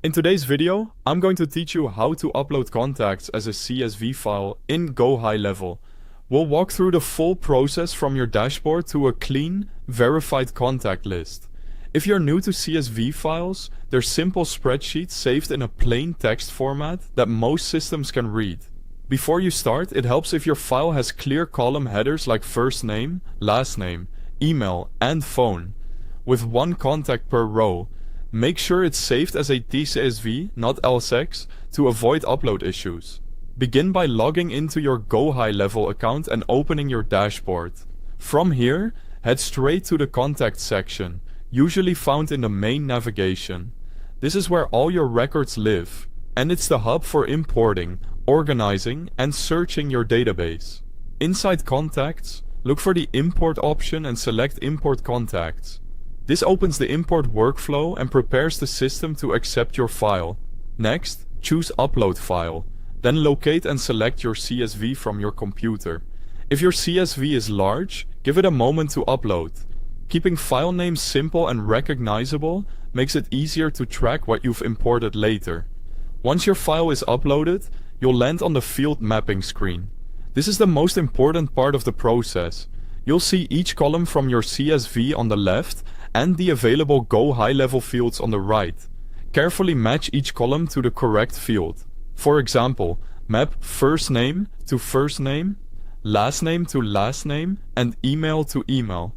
In today's video, I'm going to teach you how to upload contacts as a CSV file in GoHighLevel. We'll walk through the full process from your dashboard to a clean, verified contact list. If you're new to CSV files, they're simple spreadsheets saved in a plain text format that most systems can read. Before you start, it helps if your file has clear column headers like first name, last name, email, and phone, with one contact per row. Make sure it's saved as a TCSV, not LSX, to avoid upload issues. Begin by logging into your GoHighLevel account and opening your dashboard. From here, head straight to the Contact section, usually found in the main navigation. This is where all your records live, and it's the hub for importing, organizing, and searching your database. Inside Contacts, look for the Import option and select Import Contacts. This opens the import workflow and prepares the system to accept your file. Next, choose Upload File. Then locate and select your CSV from your computer. If your CSV is large, give it a moment to upload. Keeping file names simple and recognizable makes it easier to track what you've imported later. Once your file is uploaded, you'll land on the field mapping screen. This is the most important part of the process. You'll see each column from your CSV on the left and the available GoHighLevel fields on the right. Carefully match each column to the correct field. For example, map first name to first name, last name to last name, and email to email.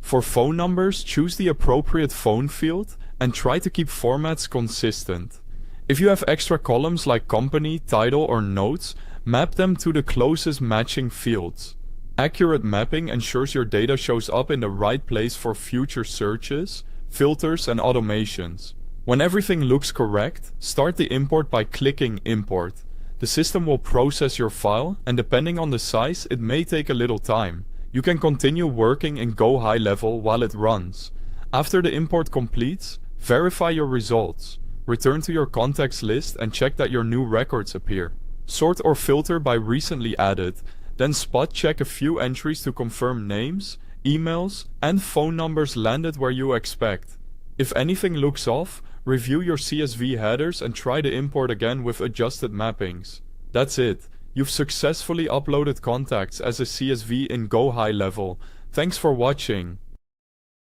For phone numbers, choose the appropriate phone field and try to keep formats consistent. If you have extra columns like company, title, or notes, map them to the closest matching fields. Accurate mapping ensures your data shows up in the right place for future searches, filters, and automations. When everything looks correct, start the import by clicking Import. The system will process your file, and depending on the size, it may take a little time. You can continue working in GoHighLevel while it runs. After the import completes, verify your results. Return to your contacts list and check that your new records appear. Sort or filter by recently added. Then spot check a few entries to confirm names, emails, and phone numbers landed where you expect. If anything looks off, review your CSV headers and try the import again with adjusted mappings. That's it. You've successfully uploaded contacts as a CSV in GoHighLevel. Thanks for watching.